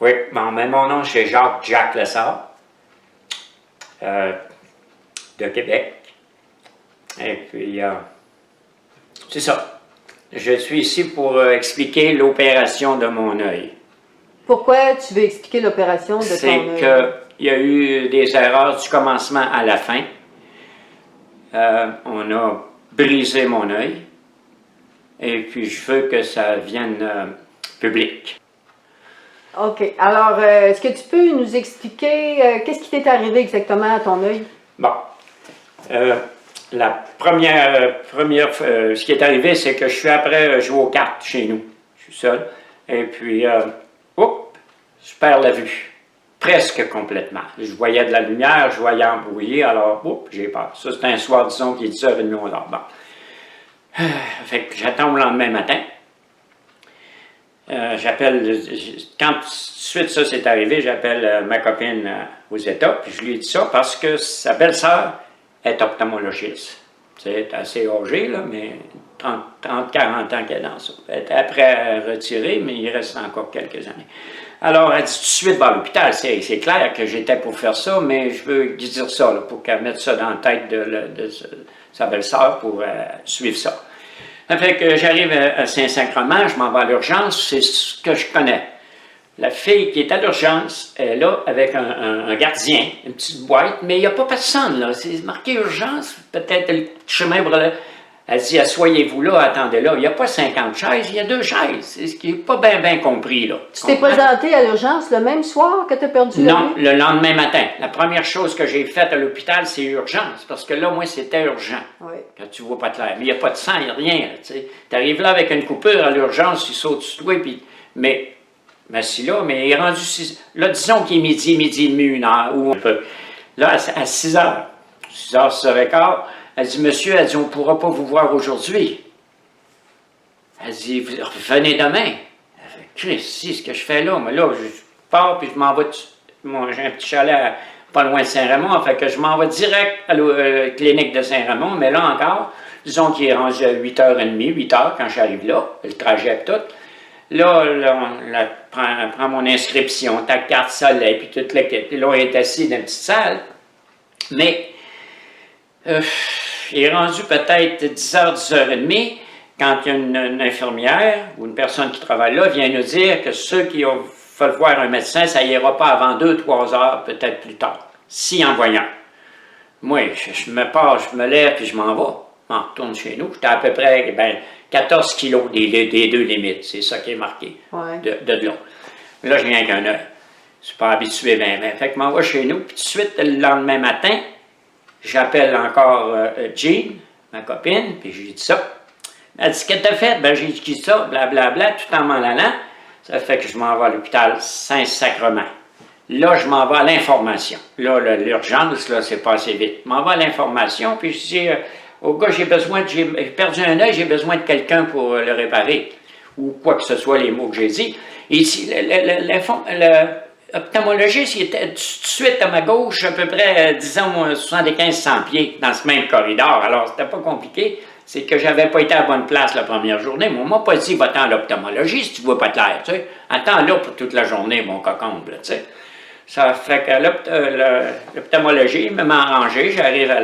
Oui, bon, mais mon nom, c'est Jacques Lessard, de Québec. Et puis, c'est ça. Je suis ici pour expliquer l'opération de mon œil. Pourquoi tu veux expliquer l'opération de ton œil? C'est qu'il y a eu des erreurs du commencement à la fin. On a brisé mon œil. Et puis, je veux que ça vienne public. OK. Alors, est-ce que tu peux nous expliquer qu'est-ce qui t'est arrivé exactement à ton œil? Bon. La première ce qui est arrivé, c'est que je suis après jouer aux cartes chez nous. Je suis seul. Et puis, je perds la vue. Presque complètement. Je voyais de la lumière, je voyais embrouillé, alors, j'ai peur. Ça, c'est un soir, disons, qui est 10h30 au nord. Bon. Fait que j'attends le lendemain matin. J'appelle, quand tout de suite ça s'est arrivé, j'appelle ma copine aux États, puis je lui dis ça parce que sa belle-sœur est ophtalmologiste. C'est assez âgé, là, mais 30-40 ans qu'elle est dans ça. Elle est après retirée, mais il reste encore quelques années. Alors, elle dit tout de suite, à l'hôpital, c'est clair que j'étais pour faire ça, mais je veux dire ça, là, pour qu'elle mette ça dans la tête de sa belle-sœur pour suivre ça. Ça fait que j'arrive à Saint-Sacrement, je m'en vais à l'urgence, c'est ce que je connais. La fille qui est à l'urgence est là avec un gardien, une petite boîte, mais il n'y a pas personne là, c'est marqué urgence, peut-être le chemin brûlé. Elle dit, asseyez-vous là, attendez là. Il n'y a pas 50 chaises, il y a 2 chaises. C'est ce qui n'est pas bien compris, là. Tu t'es présenté à l'urgence le même soir que tu as perdu la vue? Non, le lendemain matin. La première chose que j'ai faite à l'hôpital, c'est urgence. Parce que là, moi, c'était urgent. Oui. Quand tu ne vois pas clair. Mais il n'y a pas de sang, il n'y a rien. Tu arrives là avec une coupure à l'urgence, il saute sur toi, puis... Mais si là, mais il est rendu 6... Là, disons qu'il est midi et demi, 1h, ou un peu. Là, à 6h, 6h15, elle dit, monsieur, elle dit, on ne pourra pas vous voir aujourd'hui. Elle dit, venez demain. Elle fait, Christ, ce que je fais là, mais là, je pars, puis je m'en vais, j'ai un petit chalet pas loin de Saint-Raymond, fait que je m'en vais direct à la clinique de Saint-Raymond, mais là encore, disons qu'il est rendu à 8h30, 8h quand j'arrive là, le trajet tout. Là, on prend mon inscription, ta carte soleil, puis toute l'équipe. Puis là, on est assis dans une petite salle, mais... il est rendu peut-être 10h, 10h30, quand il y a une infirmière ou une personne qui travaille là vient nous dire que ceux qui ont fait voir un médecin, ça n'ira pas avant 2-3 heures, peut-être plus tard, si en voyant. Moi, je me pars, je me lève, puis je m'en vais. Je m'en retourne chez nous. J'étais à peu près 14 kilos des 2 limites, c'est ça qui est marqué, de l'eau. Là, je viens qu'un œil. Je ne suis pas habitué bien. Fait que je m'en vais chez nous, puis tout de suite, le lendemain matin, j'appelle encore Jean, ma copine, puis je lui dis ça. Elle dit, qu'est-ce que t'as fait? Ben, j'ai dit ça, blablabla, tout en m'en allant. Ça fait que je m'en vais à l'hôpital Saint-Sacrement. Là, je m'en vais à l'information. Là, l'urgence, là, c'est passé vite. Je m'en vais à l'information, puis je dis au gars, j'ai perdu un œil, j'ai besoin de quelqu'un pour le réparer. Ou quoi que ce soit, les mots que j'ai dit. Et ici, l'ophtalmologiste, il était tout de suite à ma gauche, à peu près, disons, 75-100 pieds, dans ce même corridor. Alors, c'était pas compliqué. C'est que j'avais pas été à la bonne place la première journée. Mais on m'a pas dit, va-t'en à l'ophtalmologie si tu vois pas clair, tu sais. Attends là pour toute la journée, mon cocombe, tu sais. Ça fait que l'ophtalmologie m'a arrangé. J'arrive à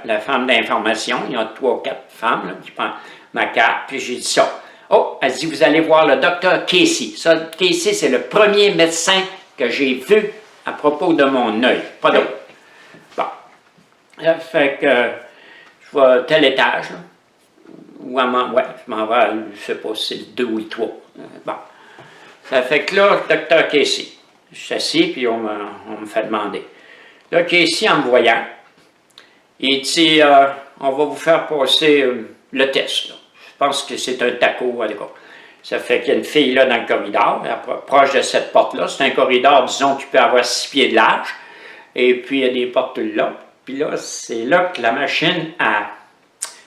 la femme d'information. Il y a 3 ou 4 femmes là, qui prennent ma carte, puis j'ai dit ça. Oh, elle dit, vous allez voir le docteur Casey. Ça, Casey, c'est le premier médecin que j'ai vu à propos de mon œil. Pas d'autre. Bon. Ça fait que je vais à tel étage, là. Ou je m'en vais, je sais pas si c'est le 2 ou le 3. Bon. Ça fait que là, le docteur Casey, je suis assis, puis on me fait demander. Là, Casey, en me voyant, il dit, on va vous faire passer le test, là. Je pense que c'est un taco, en tout cas. Ça fait qu'il y a une fille là dans le corridor, proche de cette porte-là. C'est un corridor, disons, qui peut avoir 6 pieds de large. Et puis, il y a des portes là. Puis là, c'est là que la machine a...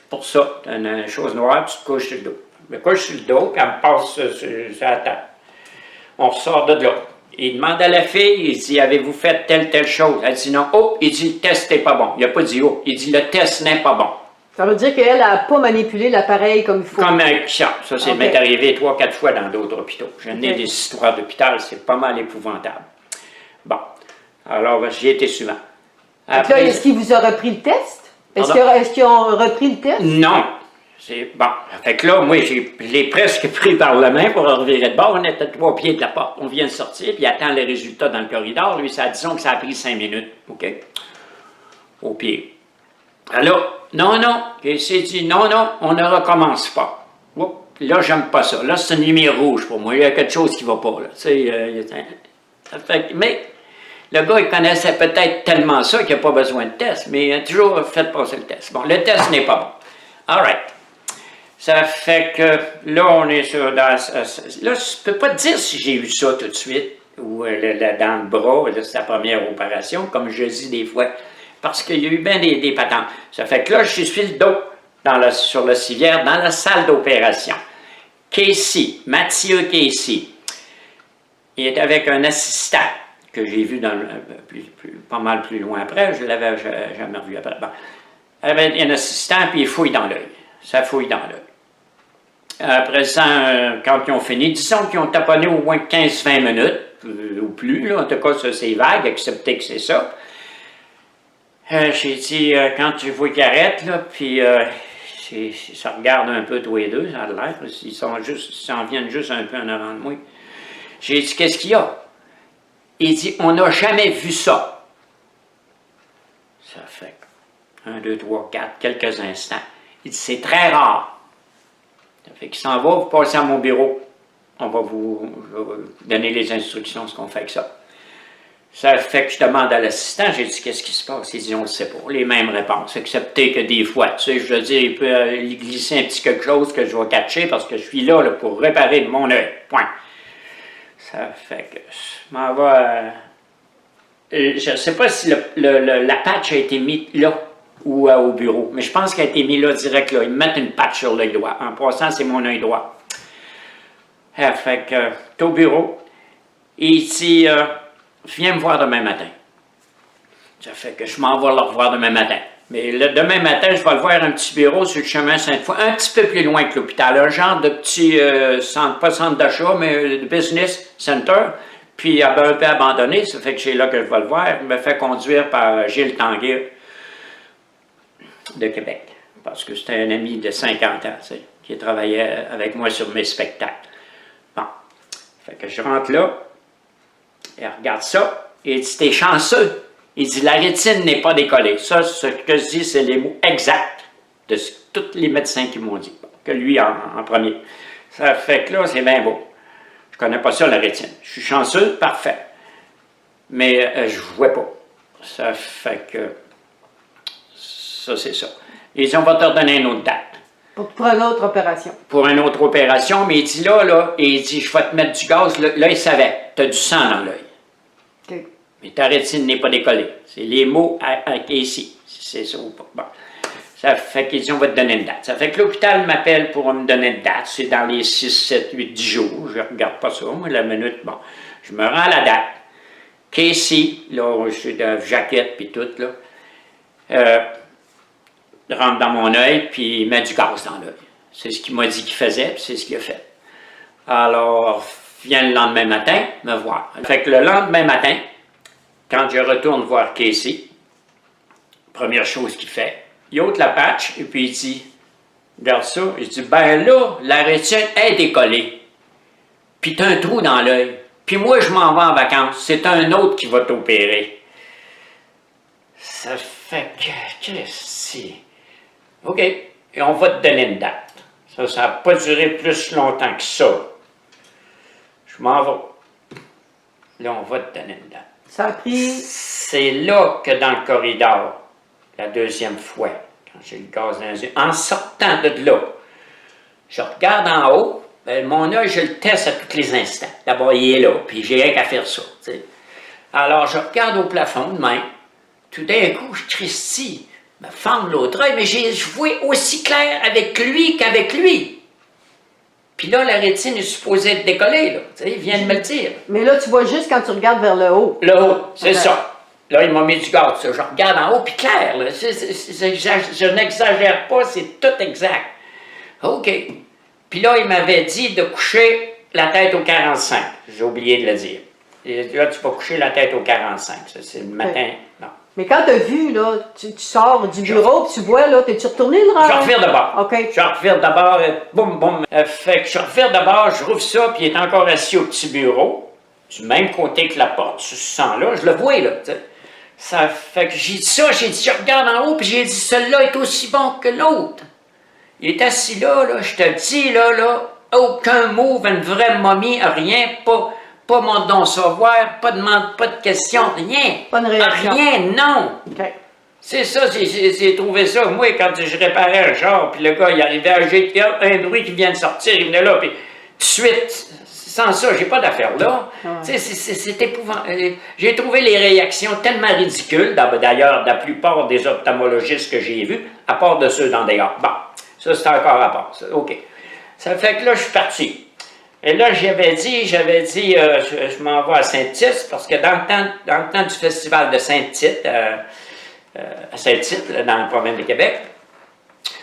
Pour ça, tu as une chose noire, tu te couches sur le dos. Je me couche sur le dos, quand elle me passe sur la table. On ressort de là. Il demande à la fille, il dit, avez-vous fait telle chose? Elle dit non. Oh, il dit, le test n'est pas bon. Il n'a pas dit oh. Il dit, le test n'est pas bon. Ça veut dire qu'elle n'a pas manipulé l'appareil comme il faut. Comme avec ça. Ça, c'est Ok. m'est arrivé 3-4 fois dans d'autres hôpitaux. J'en ai Ok. des histoires d'hôpital, c'est pas mal épouvantable. Bon. Alors, j'y étais souvent. Donc là, est-ce qu'ils vous ont repris le test? Est-ce Pardon? qu'ils ont repris le test? Non. C'est bon. Fait que là, moi, je l'ai presque pris par la main pour le revirer de bord. On était à 3 pieds de la porte. On vient de sortir, puis il attend les résultats dans le corridor. Lui, disons que ça a pris 5 minutes. OK? Au pied. Alors, non, il s'est dit, non, on ne recommence pas. Oups, là, j'aime pas ça. Là, c'est une lumière rouge pour moi. Il y a quelque chose qui va pas, là. Tu sais, ça fait mais le gars, il connaissait peut-être tellement ça qu'il n'a pas besoin de test, mais il a toujours fait passer le test. Bon, le test n'est pas bon. All right. Ça fait que là, on est sur... Là, je ne peux pas te dire si j'ai eu ça tout de suite, ou dans le bras, là, c'est la première opération, comme je dis des fois, parce qu'il y a eu bien des patentes. Ça fait que là, je suis le dos sur le civière, dans la salle d'opération. Casey, Mathieu Casey, il est avec un assistant que j'ai vu pas mal plus loin après, je ne l'avais jamais revu après. Bon. Il avait un assistant, puis il fouille dans l'œil. Ça fouille dans l'œil. Après ça, quand ils ont fini, disons qu'ils ont taponné au moins 15-20 minutes, ou plus, là, en tout cas, ça c'est vague, excepté que c'est ça. J'ai dit, quand tu vois qu'ils arrêtent, là, puis ça regarde un peu tous les deux, ça a l'air, ils s'en viennent juste un peu en avant de moi. J'ai dit, qu'est-ce qu'il y a? Il dit, on n'a jamais vu ça. Ça fait 1, 2, 3, 4, quelques instants. Il dit, c'est très rare. Ça fait qu'il s'en va, vous passez à mon bureau. Je vais vous donner les instructions, ce qu'on fait avec ça. Ça fait que je demande à l'assistant, j'ai dit, qu'est-ce qui se passe? Il dit, on ne le sait pas. Les mêmes réponses, excepté que des fois, tu sais, je veux dire, il peut y glisser un petit quelque chose que je vais catcher parce que je suis là, pour réparer mon œil. Point. Ça fait que je m'en vais... je ne sais pas si la patch a été mise là ou au bureau, mais je pense qu'elle a été mise là, direct là. Ils me mettent une patch sur l'œil droit. En passant, c'est mon œil droit. Ça fait que, t'es au bureau, et il dit, viens me voir demain matin. Ça fait que je m'en vais le revoir demain matin. Mais demain matin, je vais le voir un petit bureau sur le chemin Sainte-Foy, un petit peu plus loin que l'hôpital, un genre de petit centre, pas centre d'achat, mais business center, puis un peu abandonné, ça fait que c'est là que je vais le voir. Il me fait conduire par Gilles Tanguay de Québec, parce que c'était un ami de 50 ans, tu sais, qui travaillait avec moi sur mes spectacles. Bon, fait que je rentre là, et regarde ça, et il dit, t'es chanceux. Il dit, la rétine n'est pas décollée. Ça, ce que je dis, c'est les mots exacts de tous les médecins qui m'ont dit, que lui en premier. Ça fait que là, c'est bien beau. Je connais pas ça, la rétine. Je suis chanceux, parfait. Mais je ne vois pas. Ça fait que ça, c'est ça. Ils dit, on va te redonner une autre date. Pour une autre opération. Pour une autre opération, mais il dit là, il dit, je vais te mettre du gaz. Là, il savait, tu as du sang dans l'œil. OK. Mais ta rétine n'est pas décollée. C'est les mots ici. C'est ça ou pas. Bon. Ça fait qu'ils disent, on va te donner une date. Ça fait que l'hôpital m'appelle pour me donner une date. C'est dans les 6, 7, 8, 10 jours. Je ne regarde pas ça, moi, la minute. Bon, je me rends à la date. Casey, là, je suis de jaquette puis tout, là, rentre dans mon œil puis il met du gaz dans l'œil. C'est ce qu'il m'a dit qu'il faisait, puis c'est ce qu'il a fait. Alors, vient le lendemain matin me voir. Fait que le lendemain matin, quand je retourne voir Casey, première chose qu'il fait, il ôte la patch et puis il dit, regarde ça, il dit, ben là, la rétine est décollée, puis t'as un trou dans l'œil, puis moi je m'en vais en vacances, c'est un autre qui va t'opérer. Ça fait que, OK, et on va te donner une date. Ça n'a pas duré plus longtemps que ça. Je m'en vais. Là, on va te donner une date. Ça a pris... C'est là que dans le corridor, la deuxième fois, quand j'ai le gaz dans les yeux, en sortant de là, je regarde en haut, ben, mon œil, je le teste à tous les instants. D'abord, il est là, puis j'ai rien qu'à faire ça. T'sais. Alors, je regarde au plafond de même. Tout d'un coup, je Christy, me fendre l'autre œil, mais j'ai joué aussi clair avec lui qu'avec lui. Puis là, la rétine est supposée être décollée, là. Tu sais, il vient de me le dire. Mais là, tu vois juste quand tu regardes vers le haut. Le haut, c'est Okay. ça. Là, il m'a mis du gaz, ça. Je regarde en haut, puis clair, là, je n'exagère pas, c'est tout exact. OK. Puis là, il m'avait dit de coucher la tête au 45. J'ai oublié de le dire. Et là, tu vas coucher la tête au 45. Ça, c'est le matin. Oui. Non. Mais quand tu as vu, là, tu sors du bureau, puis tu vois, là, t'es-tu retourné le Je revire d'abord. OK. Je revire d'abord, boum, boum. Fait que je revire d'abord, je rouvre ça, puis il est encore assis au petit bureau, du même côté que la porte, sur ce sens-là. Je le vois, là, tu sais. Ça fait que j'ai dit ça, j'ai dit, je regarde en haut, puis j'ai dit, celui-là est aussi bon que l'autre. Il est assis là, je te dis, là, aucun mot, une vraie momie, rien, pas mon don savoir, pas de question, rien. Pas de réaction. Rien, non. OK. C'est ça, j'ai trouvé ça. Moi, quand je réparais un char, puis le gars, il arrivait, j'ai un bruit qui vient de sortir, il venait là, puis tout de suite, sans ça, j'ai pas d'affaire là. Tu sais, c'est épouvantable. J'ai trouvé les réactions tellement ridicules, d'ailleurs, de la plupart des ophtalmologistes que j'ai vus, à part de ceux dans des gars. Bon, ça, c'est encore à part. Ça. OK. Ça fait que là, je suis parti. Et là, j'avais dit, je m'en vais à Saint-Tite, parce que dans le temps du festival de Saint-Tite, à Saint-Tite, dans la province de Québec,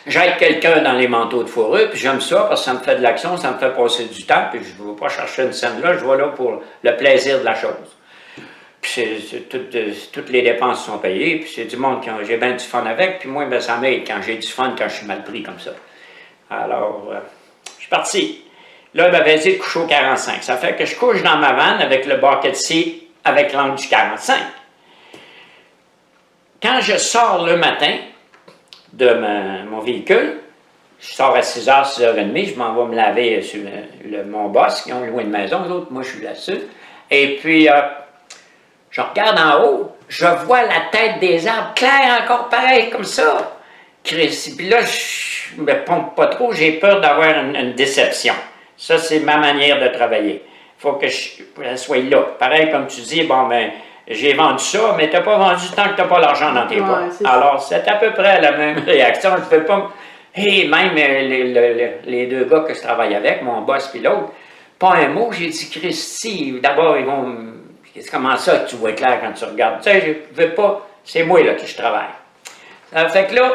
j'aide quelqu'un dans les manteaux de fourrure, puis j'aime ça parce que ça me fait de l'action, ça me fait passer du temps, puis je ne vais pas chercher une scène là, je vais là pour le plaisir de la chose. Puis toutes les dépenses sont payées, puis c'est du monde qui j'ai bien du fun avec, puis moi, ben, ça m'aide quand j'ai du fun, quand je suis mal pris comme ça. Alors, je suis parti. Là, il m'avait dit de coucher au 45. Ça fait que je couche dans ma vanne avec le bucket seat avec l'angle du 45. Quand je sors le matin de mon véhicule, je sors à 6h, 6h30, je m'en vais me laver sur mon boss, qui ont loué une maison, l'autre, moi je suis là-dessus. Et puis, je regarde en haut, je vois la tête des arbres claire encore pareil, comme ça. Puis là, je me pompe pas trop, j'ai peur d'avoir une déception. Ça, c'est ma manière de travailler. Il faut que je sois là. Pareil, comme tu dis, bon, ben, j'ai vendu ça, mais tu n'as pas vendu tant que tu n'as pas l'argent dans tes poches. Alors, c'est à peu près la même réaction. Je ne fais pas... Et même les deux gars que je travaille avec, mon boss et l'autre, pas un mot. J'ai dit, Christy, d'abord, ils vont... Comment ça que tu vois clair quand tu regardes? Tu sais, je ne veux pas... C'est moi, là, que je travaille. Ça fait que là,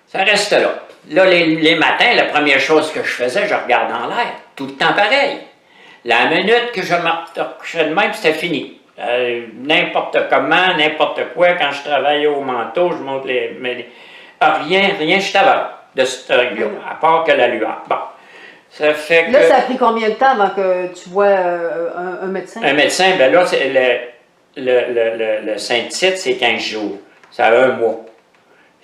ça reste là. Là, les matins, la première chose que je faisais, je regarde en l'air. Tout le temps pareil. La minute que je me couchais de même, c'était fini. N'importe comment, n'importe quoi, quand je travaillais au manteau, je monte rien, je t'avais de ce truc-là, à part que la lueur. Bon. Ça fait que... Là, ça a pris combien de temps avant que tu vois un médecin? Un médecin, bien là, le Saint-Tite, c'est 15 jours. Ça a un mois.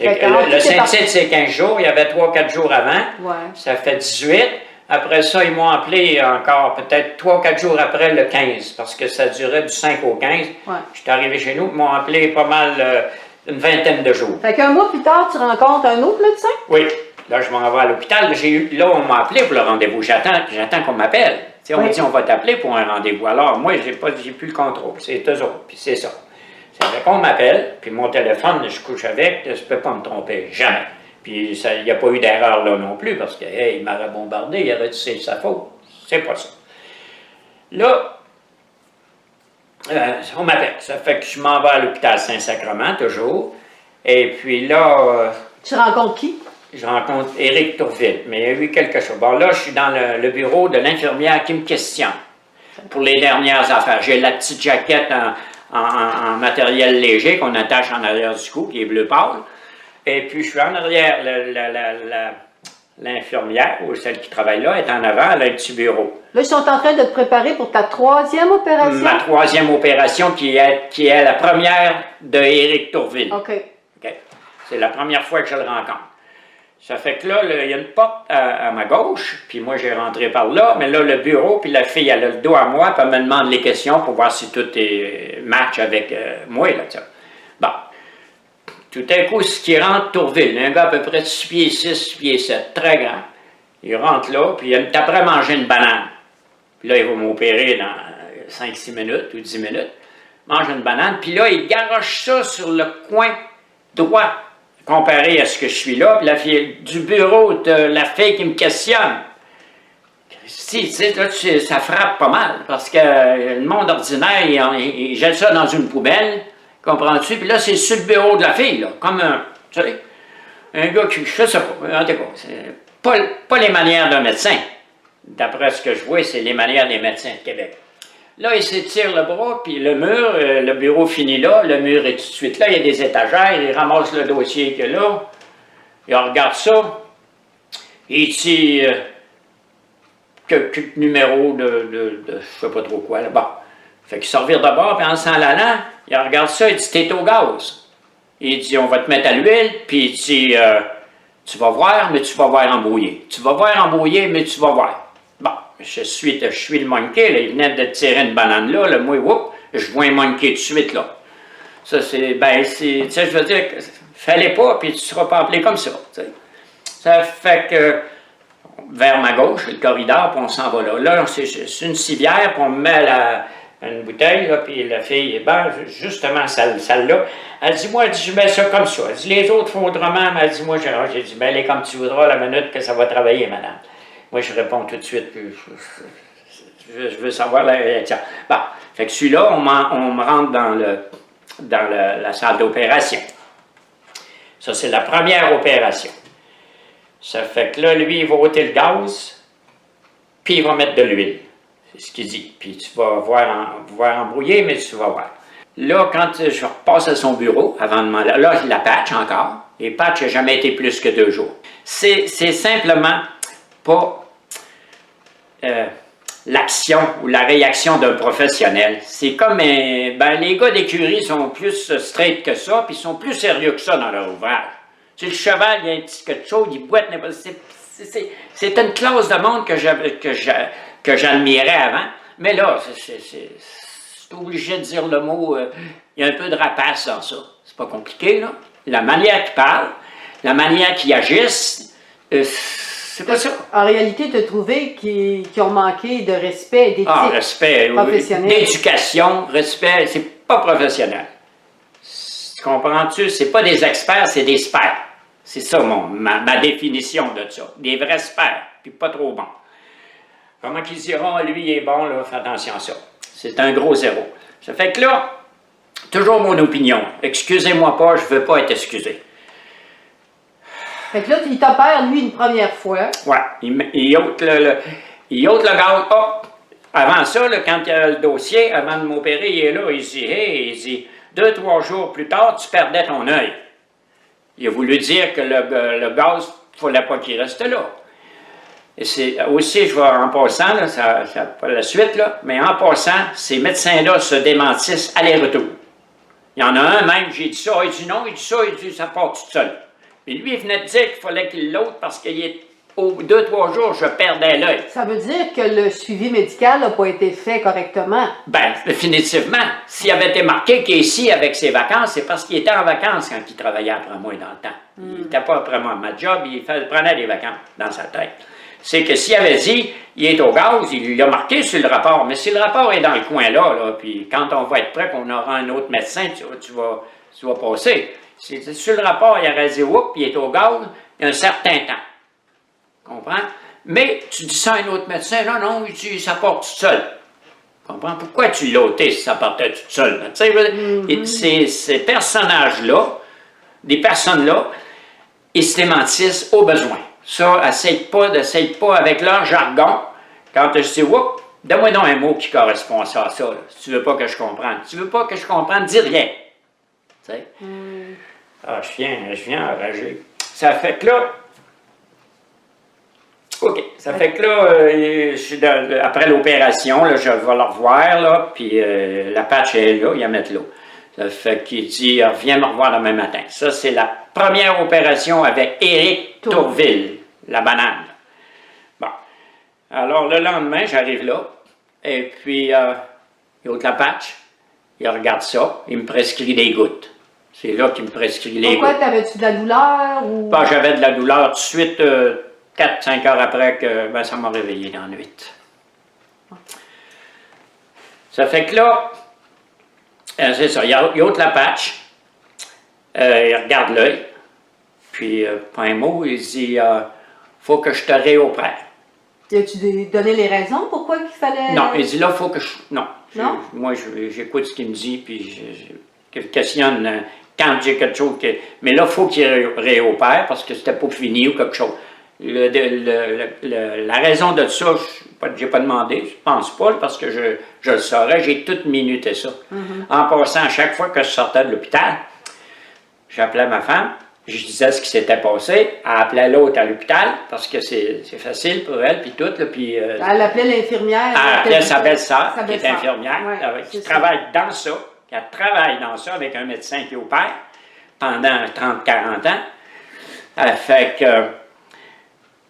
Le Saint-Tite, c'est 15 jours. Il y avait 3-4 jours avant. Ouais. Ça fait 18. Après ça, ils m'ont appelé encore peut-être 3-4 jours après le 15, parce que ça durait du 5 au 15. Ouais. Je suis arrivé chez nous, ils m'ont appelé pas mal une vingtaine de jours. Fait qu'un mois plus tard, tu rencontres un autre médecin? Oui. Là, je m'en vais à l'hôpital. Là, on m'a appelé pour le rendez-vous. J'attends qu'on m'appelle. On me dit, on va t'appeler pour un rendez-vous. Alors, moi, j'ai plus le contrôle. C'est eux autres, puis c'est ça. Ça fait qu'on m'appelle, puis mon téléphone, je couche avec, je ne peux pas me tromper, jamais. Puis il n'y a pas eu d'erreur là non plus, parce que, hey, il m'aurait bombardé, il aurait dit c'est sa faute. C'est pas ça. Là, on m'appelle. Ça fait que je m'en vais à l'hôpital Saint-Sacrement, toujours. Et puis là... tu rencontres qui? Je rencontre Éric Tourville, mais il y a eu quelque chose. Bon, là, je suis dans le bureau de l'infirmière qui me questionne pour les dernières affaires. J'ai la petite jaquette en matériel léger qu'on attache en arrière du cou, qui est bleu pâle. Et puis, je suis en arrière. L'infirmière, ou celle qui travaille là, est en avant, elle a un petit bureau. Là, ils sont en train de te préparer pour ta 3e opération? Ma 3e opération, qui est la première de Éric Tourville. OK. C'est la première fois que je le rencontre. Ça fait que là, il y a une porte à ma gauche, puis moi, j'ai rentré par là, mais là, le bureau, puis la fille, elle a le dos à moi, puis elle me demande les questions pour voir si tout est match avec moi, là, tu sais. Bon. Tout à coup, ce qui rentre Tourville, un gars à peu près de 6 pieds 6, 6 pieds 7, très grand. Il rentre là, puis il est après manger une banane. Puis là, il va m'opérer dans 5-6 minutes ou 10 minutes. Mange une banane, puis là, il garoche ça sur le coin droit, comparé à ce que je suis là, puis la fille du bureau de la fille qui me questionne. Si, tu sais, là, ça frappe pas mal, parce que le monde ordinaire, il jette ça dans une poubelle, comprends-tu? Puis là, c'est sur le bureau de la fille, là, comme un, tu sais, un gars qui, je sais pas, en tout cas, c'est pas les manières d'un médecin. D'après ce que je vois, c'est les manières des médecins de Québec. Là, il s'étire le bras, puis le mur, le bureau finit là, le mur est tout de suite là, il y a des étagères, il ramasse le dossier qu'il y a là, il regarde ça, il dit quelques numéros de je sais pas trop quoi, là. Bon. Fait qu'il se revire de bord, puis en s'en allant, il regarde ça, il dit « T'es au gaz ». Il dit « On va te mettre à l'huile », puis il dit Tu vas voir, mais tu vas voir embrouillé. Tu vas voir embrouillé, mais tu vas voir. » Bon, je suis le monkey, là, il venait de tirer une banane là, le moi, whoop, je vois un monkey tout de suite, là. Ça, c'est, tu sais, je veux dire, fallait pas, puis tu ne seras pas appelé comme ça, tu sais. Ça fait que, vers ma gauche, le corridor, puis on s'en va là. Là, c'est une civière, puis on met une bouteille, là, puis la fille, ben, justement, celle-là, elle dit, moi, elle dit, je mets ça comme ça. Elle dit, les autres font autrement, mais elle dit, moi, j'ai dit, ben, elle est comme tu voudras la minute que ça va travailler, madame. Moi, je réponds tout de suite, je veux savoir la réaction. Bon, fait que celui-là, on me rentre dans la salle d'opération. Ça, c'est la première opération. Ça fait que là, lui, il va ôter le gaz, puis il va mettre de l'huile. C'est ce qu'il dit. Puis tu vas voir embrouiller, mais tu vas voir. Là, quand je repasse à son bureau, avant de m'en... Là, je la patch encore. Et patch n'a jamais été plus que 2 jours. C'est simplement pas l'action ou la réaction d'un professionnel. C'est comme, les gars d'écurie sont plus straight que ça, puis ils sont plus sérieux que ça dans leur ouvrage. Tu sais, le cheval, il y a un petit quelque chose, il boite, c'est une classe de monde que j'admirais avant, mais là, c'est obligé de dire le mot, il y a un peu de rapace dans ça. C'est pas compliqué, là. La manière qu'ils parlent, la manière qu'ils agissent, c'est pas ça. En réalité, tu as trouvé qu'ils ont manqué de respect, d'éthique professionnelle. D'éducation, respect, c'est pas professionnel. Comprends-tu? C'est pas des experts, c'est des experts. C'est ça ma définition de ça. Des vrais experts, puis pas trop bons. Comment qu'ils diront, lui, il est bon, là, fais attention à ça. C'est un gros zéro. Ça fait que là, toujours mon opinion. Excusez-moi pas, je veux pas être excusé. Fait que là, il t'opère, lui, une première fois. Ouais, il ôte le gaz. Oh! Avant ça, là, quand il y a le dossier, avant de m'opérer, il est là, il dit, hey, il dit, 2-3 jours plus tard, tu perdais ton œil. Il a voulu dire que le gaz, il ne fallait pas qu'il reste là. Et c'est aussi, je vais en passant, là, ça pas la suite, là, mais en passant, ces médecins-là se démentissent aller-retour. Il y en a un même, j'ai dit ça, il dit non, il dit ça, il dit ça part tout seul. Mais lui, il venait de dire qu'il fallait qu'il l'ôte parce qu'au 2-3 jours, je perdais l'œil. Ça veut dire que le suivi médical n'a pas été fait correctement? Bien, définitivement. S'il avait été marqué qu'il est ici avec ses vacances, c'est parce qu'il était en vacances quand il travaillait après moi dans le temps. Il n'était pas après moi. Ma job, il prenait des vacances dans sa tête. C'est que s'il avait dit, il est au gaz, il l'a marqué sur le rapport. Mais si le rapport est dans le coin là, puis quand on va être prêt, qu'on aura un autre médecin, tu vas passer. Sur le rapport, il aurait dit, oups, il est au gaz, il y a un certain temps. Comprends? Mais tu dis ça à un autre médecin, non, il dit, ça part tout seul. Comprends? Pourquoi tu l'as ôté si ça partait tout seul? Tu sais, ces personnages-là, des personnes-là, ils se démentissent au besoin. Ça, essaye pas avec leur jargon. Quand je dis, oups, donne-moi donc un mot qui correspond à ça, là, si tu veux pas que je comprenne. Si tu veux pas que je comprenne, dis rien. Tu sais? Ah, je viens enrager. Ça fait que là, OK, ça fait que là, je suis après l'opération, là, je vais le revoir, là, puis la patch est là, il va mettre là. Ça fait qu'il dit, reviens me revoir demain matin. Ça, c'est la première opération avec Éric Tourville, la banane. Bon. Alors, le lendemain, j'arrive là, et puis, il ôte la patch, il regarde ça, il me prescrit des gouttes. C'est là qu'il me prescrit les gouttes. Pourquoi, t'avais-tu de la douleur? Ou... Ben, j'avais de la douleur tout de suite, 4-5 heures après que ça m'a réveillé dans la nuit. Ça fait que là, c'est ça, il ôte la patch, il regarde l'œil, puis pas un mot, il dit faut que je te réopère. As-tu donné les raisons pourquoi qu'il fallait... Non, il dit là, il faut que je... Non. Non? Moi, j'écoute ce qu'il me dit, puis je questionne quand j'ai quelque chose que... Mais là, il faut qu'il réopère parce que c'était pas fini ou quelque chose. La raison de ça, je n'ai pas demandé, je pense pas, parce que je le saurais, j'ai tout minuté ça. En passant, à chaque fois que je sortais de l'hôpital, j'appelais ma femme, je disais ce qui s'était passé, elle appelait l'autre à l'hôpital, parce que c'est facile pour elle, puis tout, là, puis... elle appelait l'infirmière. Elle appelait sa belle-sœur, qui est belle-sœur. infirmière, Ouais, qui travaille dans ça, qui travaille dans ça avec un médecin qui opère pendant 30-40 ans.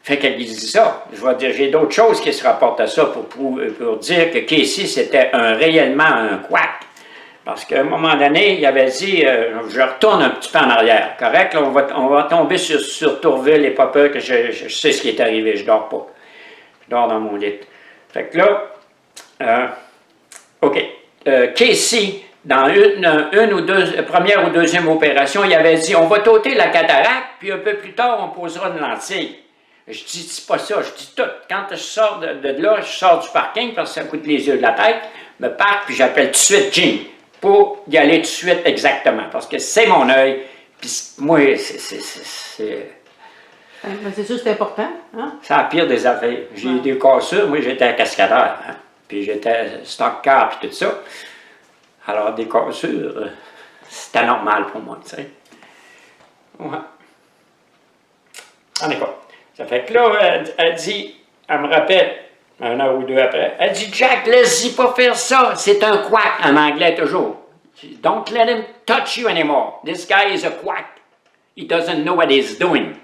Fait qu'elle dit ça. Je vais dire, j'ai d'autres choses qui se rapportent à ça pour dire que Casey, c'était réellement un quack. Parce qu'à un moment donné, il avait dit, je retourne un petit peu en arrière, correct? Là, on va tomber sur Tourville et pas peur que je sais ce qui est arrivé, je dors pas. Je dors dans mon lit. Fait que là, OK. Casey, dans une ou deux, première ou deuxième opération, il avait dit, on va t'ôter la cataracte, puis un peu plus tard, on posera une lentille. Je dis, c'est pas ça, je dis tout. Quand je sors de là, je sors du parking parce que ça coûte les yeux de la tête, me parque, puis j'appelle tout de suite Jim pour y aller tout de suite exactement. Parce que c'est mon œil, puis moi, c'est C'est sûr, c'est important. Hein? c'est la pire des affaires. J'ai eu des cassures, moi j'étais un cascadeur, hein? Puis j'étais stock car, puis tout ça. Alors des cassures, c'était normal pour moi, tu sais. Ouais. En écoute. Ça fait que là, elle dit, elle me rappelle, un heure ou deux après, elle dit, Jack, laisse-y pas faire ça, c'est un quack, en anglais toujours. Don't let him touch you anymore. This guy is a quack. He doesn't know what he's doing.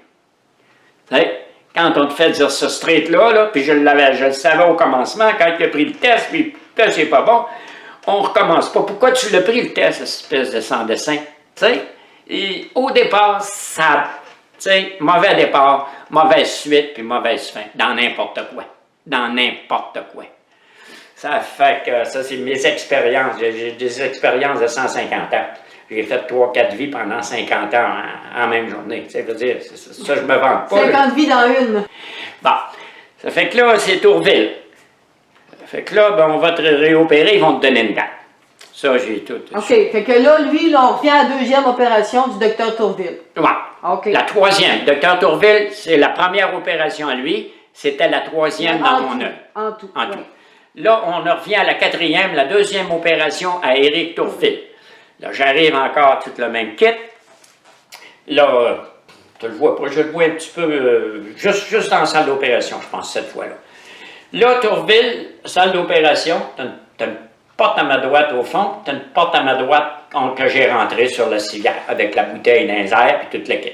Tu sais, quand on te fait dire ça straight là, puis je le savais au commencement, quand il a pris le test, puis le test n'est pas bon, on recommence pas. Pourquoi tu l'as pris le test, cette espèce de sans-dessin? Tu sais, et au départ, ça... Tu sais, mauvais départ, mauvaise suite, puis mauvaise fin, dans n'importe quoi. Dans n'importe quoi. Ça fait que, ça c'est mes expériences, j'ai des expériences de 150 ans. J'ai fait 3-4 vies pendant 50 ans en même journée. Tu sais, je veux dire, ça je me vante pas. 50 vies dans une. Bon, ça fait que là, c'est Tourville. Ça fait que là, ben, on va te réopérer, ils vont te donner une date. Ça, j'ai tout. OK, fait que là, lui, on revient à la deuxième opération du docteur Tourville. Ouais. OK. La troisième. Docteur Tourville, c'est la première opération à lui. C'était la troisième dans mon œil. En tout. En tout. Là, on revient à la quatrième, la deuxième opération à Éric Tourville. Là, j'arrive encore tout le même kit. Là, tu le vois pas, je le vois un petit peu, juste dans la salle d'opération, je pense, cette fois-là. Là, Tourville, salle d'opération, tu as une porte à ma droite au fond, tu as une porte à ma droite que j'ai rentrée sur la civière, avec la bouteille dans les airs et toute la kit.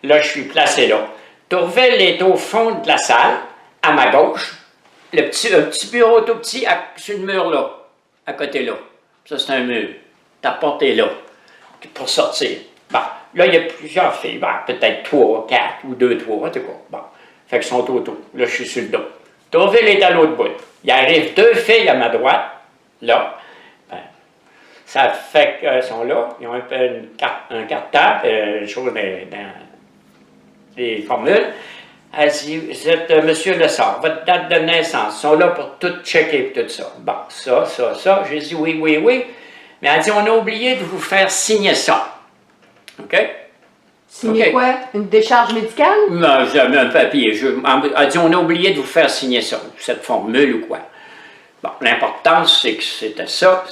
Là, je suis placé là. Tourville est au fond de la salle, à ma gauche. Un petit bureau tout petit sur le mur là, à côté là. Ça, c'est un mur. Ta porte est là, pour sortir. Bon, là, il y a plusieurs filles. Bon, peut-être 3, 4 ou 2, 3, en tout cas. Bon, fait qu'ils sont autour. Là, je suis sur le dos. Tourville est à l'autre bout. Il arrive 2 filles à ma droite, là. Ben, ça fait qu'elles sont là. Ils ont un cartable, une chose dans les formules. Elle dit, vous êtes Monsieur Lessard, votre date de naissance, ils sont là pour tout checker et tout ça. Bon, ça. J'ai dit oui. Mais elle dit, on a oublié de vous faire signer ça. OK? Signer quoi? Une décharge médicale? Non, j'avais un papier. Elle dit, on a oublié de vous faire signer ça, cette formule ou quoi. Bon, l'important, c'est que c'était ça.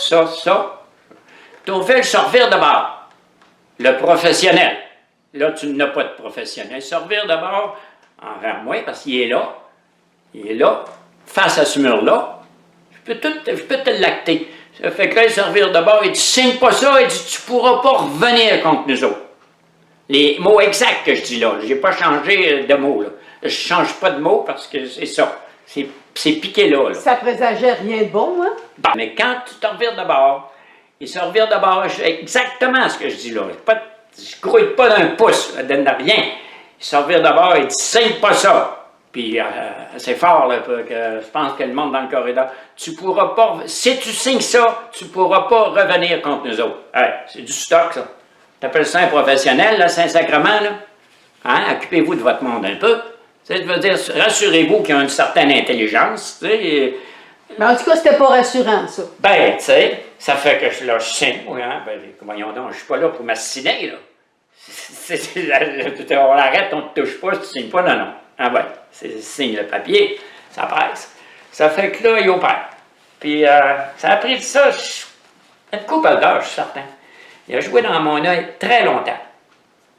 Tourville se revire de bord. Le professionnel. Là, tu n'as pas de professionnel. Se revire de bord envers moi, parce qu'il est là. Il est là, face à ce mur-là. Je peux te l'acter. Ça fait que là, il se revire de bord, il dit, signe pas ça, il dit, tu pourras pas revenir contre nous autres. Les mots exacts que je dis là, j'ai pas changé de mots, là. Je change pas de mots parce que c'est ça. C'est piqué là. Ça présageait rien de bon, hein? Bon, mais quand tu te revires de bord, il se revire de bord, exactement ce que je dis là. Je grouille pas d'un pouce, je donne rien. Il se revire de bord, il dit, signe pas ça. Puis c'est fort, là, que je pense que le monde dans le corridor, tu pourras pas, si tu signes ça, tu pourras pas revenir contre nous autres. Hey, c'est du stock, ça. T'appelles ça un professionnel, là, Saint-Sacrement, là? Hein? Occupez-vous de votre monde un peu. Ça veut dire, rassurez-vous qu'ils ont une certaine intelligence, tu sais. Mais en tout cas, c'était pas rassurant, ça. Ben, tu sais, ça fait que je signe, oui, hein, ben, voyons donc, je suis pas là pour m'assiner, là. On l'arrête, on ne te touche pas, si tu signes pas, non, non. Ah ben, signe le papier, ça presse. Ça fait que là, il opère. Puis, ça a pris ça, une couple d'heures, je suis certain. Il a joué dans mon œil très longtemps.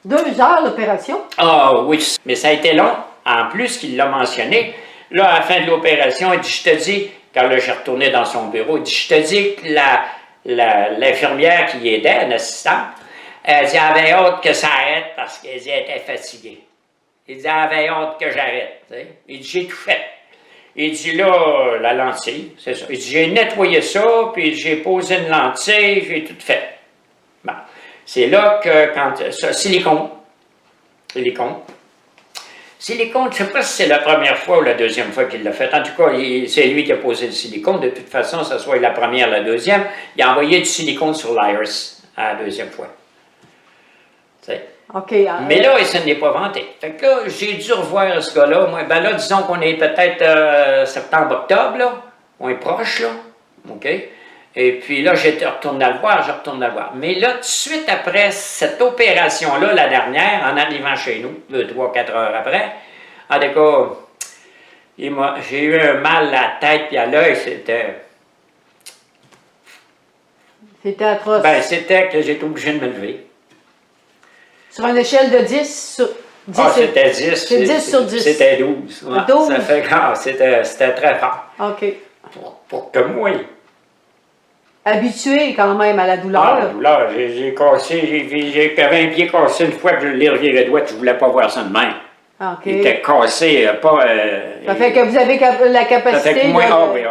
2 heures l'opération? Ah oui, mais ça a été long. En plus qu'il l'a mentionné, là, à la fin de l'opération, il dit, je te dis, quand là, j'ai retourné dans son bureau, il dit, je te dis que l'infirmière qui y aidait, l'assistante, elle dit, elle avait hâte que ça arrête parce qu'elle était fatiguée. Il dit, elle avait hâte que j'arrête. Il dit, j'ai tout fait. Il dit, là, la lentille, c'est ça. Il dit, j'ai nettoyé ça, puis j'ai posé une lentille, j'ai tout fait. Bon. C'est là que, quand ça, silicone, je ne sais pas si c'est la première fois ou la deuxième fois qu'il l'a fait. En tout cas, c'est lui qui a posé le silicone. De toute façon, que ce soit la première ou la deuxième, il a envoyé du silicone sur l'iris à la deuxième fois. Okay, mais là, il ne s'en est pas vanté. Fait que là, j'ai dû revoir ce gars-là. Ben là, disons qu'on est peut-être septembre-octobre, là. On est proche, là. OK? Et puis là, j'étais retourné à le voir, je retourne à le voir. Mais là, tout de suite après cette opération-là, la dernière, en arrivant chez nous, 3-4 heures après, en tout cas, j'ai eu un mal à la tête et à l'œil, c'était... C'était atroce. Ben, c'était que j'étais obligé de me lever. Sur une échelle de 10 sur 10. Ah, c'était 10. C'est 10 sur 10. C'était 12. Ouais. 12. Ça fait que c'était très fort. OK. Pour que moi... Habitué quand même à la douleur. Ah, la douleur, j'ai cassé, j'avais un pied cassé une fois que je l'ai reviré droit, je ne voulais pas voir ça de même. OK. Il était cassé, pas... ça fait que vous avez la capacité... Ça fait que moi,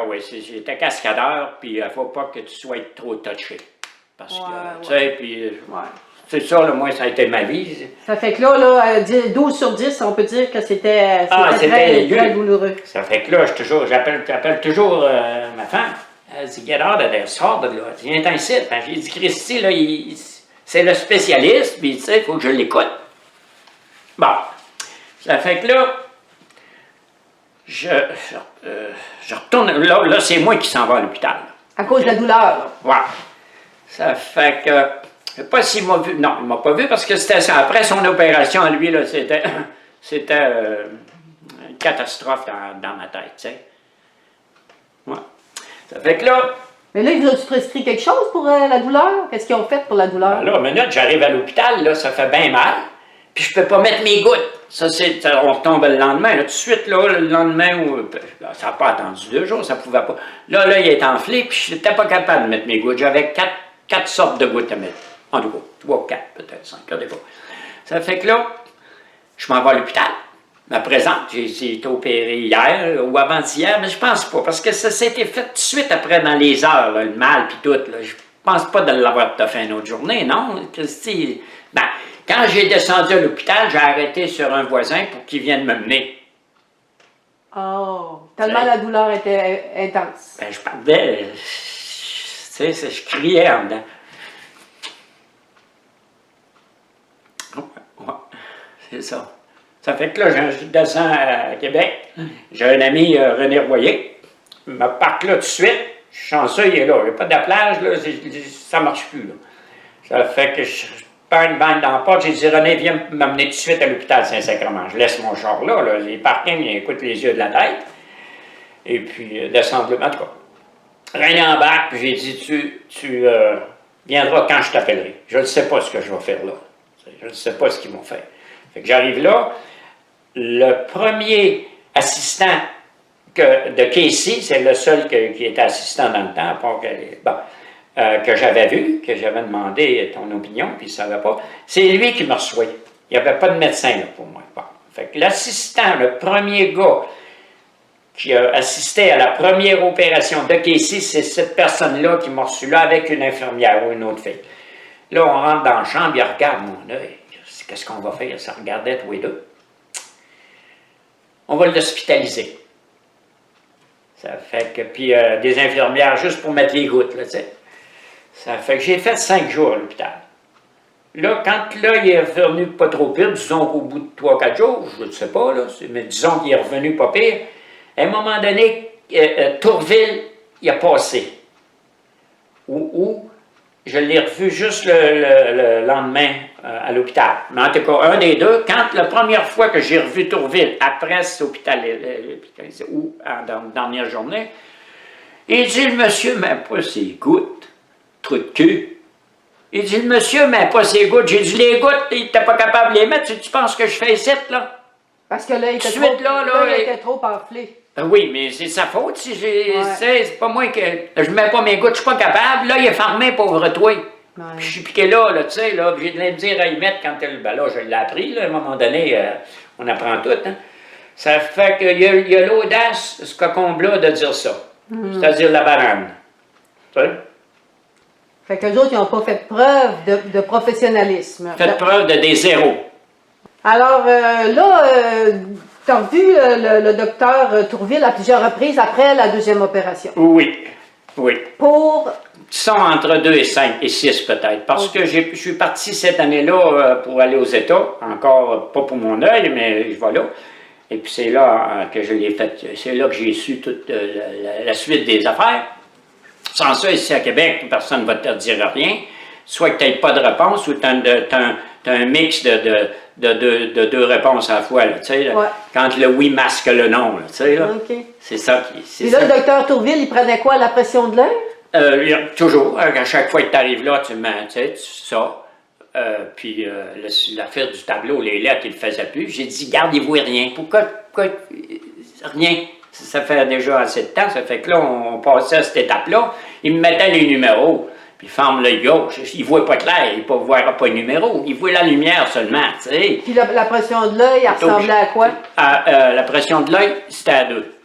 oui, j'étais cascadeur, puis il ne faut pas que tu sois trop touché. Parce que, tu sais, puis... C'est ça, là, moi, ça a été ma vie. Ça fait que là, 12 sur 10, on peut dire que c'était très douloureux. Ça fait que là, j'appelle toujours ma femme. Elle dit, get out of there, sors de là. Viens ici. J'ai dit, Christy, là, c'est le spécialiste, puis tu sais, il faut que je l'écoute. Bon. Ça fait que là, je retourne. Là c'est moi qui s'en vais à l'hôpital. À cause de la douleur, là. Ouais. Ça fait que. Je ne sais pas s'il m'a vu. Non, il ne m'a pas vu parce que c'était ça. Après son opération, lui, là, c'était une catastrophe dans ma tête, tu sais. Ouais. Ça fait que là... Mais là, ils vous ont prescrit quelque chose pour la douleur? Qu'est-ce qu'ils ont fait pour la douleur? Ben là, minute, j'arrive à l'hôpital, là, ça fait bien mal. Puis je peux pas mettre mes gouttes. Ça, on retombe le lendemain. Là, tout de suite, là, le lendemain, ça n'a pas attendu 2 jours, ça pouvait pas. Là, il est enflé, puis je n'étais pas capable de mettre mes gouttes. J'avais 4 sortes de gouttes à mettre. En tout cas, 3 ou 4, peut-être 5, regardez pas. Ça fait que là, je m'en vais à l'hôpital. Me présente, j'ai été opéré hier ou avant-hier, mais je pense pas, parce que ça s'était fait tout de suite après dans les heures, là, le mal puis tout. Là. Je pense pas de l'avoir fait une autre journée, non? Christy, ben, quand j'ai descendu à l'hôpital, j'ai arrêté sur un voisin pour qu'il vienne me mener. Oh, tellement la douleur était intense. Ben, je parlais, tu sais, je criais en dedans. Ouais, c'est ça. Ça fait que là, je descends à Québec. J'ai un ami, René Royer. Il me parque là tout de suite. Je suis chanceux, il est là. Il n'y a pas d'applage, là. Ça ne marche plus, là. Ça fait que je perds une bande dans la porte. J'ai dit, René, viens m'amener tout de suite à l'hôpital Saint-Sacrement. Je laisse mon char là, là. Les parkings, ils écoutent les yeux de la tête. Et puis, descendre là. En tout cas, René embarque, puis j'ai dit, tu viendras quand je t'appellerai. Je ne sais pas ce que je vais faire là. Je ne sais pas ce qu'ils vont faire. Fait que j'arrive là. Le premier assistant de Casey, c'est le seul qui était assistant dans le temps, que j'avais vu, que j'avais demandé ton opinion, puis il ne savait pas. C'est lui qui me reçoit. Il n'y avait pas de médecin là, pour moi. Bon. Fait que l'assistant, le premier gars qui a assisté à la première opération de Casey, c'est cette personne-là qui m'a reçu là avec une infirmière ou une autre fille. Là, on rentre dans la chambre, il regarde mon œil. Qu'est-ce qu'on va faire? Ça regardait tous les deux. On va l'hospitaliser. Ça fait que, puis des infirmières juste pour mettre les gouttes, là, tu sais. Ça fait que j'ai fait 5 jours à l'hôpital. Là, quand là, il est revenu pas trop pire, disons qu'au bout de 3-4 jours, je ne sais pas, là, mais disons qu'il est revenu pas pire, à un moment donné, Tourville, il a passé. Où je l'ai revu juste le lendemain à l'hôpital. Mais en tout cas, un des deux, quand la première fois que j'ai revu Tourville, après cet hôpital, ou dans la dernière journée, il dit, le monsieur m'a pas ses gouttes, trou de cul. Il dit, le monsieur m'a pas ses gouttes. J'ai dit, les gouttes, il n'était pas capable de les mettre. Tu penses que je fais ici, là? Parce que là, il était, il était trop enflé. Oui, mais c'est sa faute si j'ai. C'est pas moi que. Je mets pas mes gouttes, je suis pas capable. Là, il est fermé, pauvre toi. Puis je suis piqué là, tu sais, là. J'ai de me dire à y mettre quand elle. Ben là, je l'ai appris, là, à un moment donné, on apprend tout, hein. Ça fait qu'il y a l'audace, ce cocon-là, de dire ça. C'est-à-dire la banane. Tu sais? Fait qu'eux autres, ils n'ont pas fait preuve de professionnalisme. Fait preuve de des zéros. Alors, là, tu as vu le docteur Tourville à plusieurs reprises après la deuxième opération. Oui, oui. Pour... Sont entre 2 et 5 et 6 peut-être. Parce que je suis parti cette année-là pour aller aux États. Encore pas pour mon œil, mais je vais là. Et puis c'est là que je l'ai fait. C'est là que j'ai su toute la suite des affaires. Sans ça, ici à Québec, personne ne va te dire rien. Soit que tu n'aies pas de réponse ou tu as un mix de deux réponses à la fois. Là, quand le oui masque le non. Là, c'est ça qui. Et là, le docteur Tourville, il prenait quoi, la pression de l'air? Toujours. À chaque fois que tu arrives là, tu mets ça. Puis l'affaire du tableau, les lettres, il ne le faisait plus. J'ai dit, gardez-vous rien. Pourquoi rien? Ça fait déjà assez de temps, ça fait que là, on passait à cette étape-là. Il me mettait les numéros, puis il ferme l'œil gauche. Il ne voit pas clair, il ne voit pas le numéro, il voit la lumière seulement, tu sais. Puis la pression de l'œil, elle ressemblait à quoi? La pression de l'œil, c'était à 2.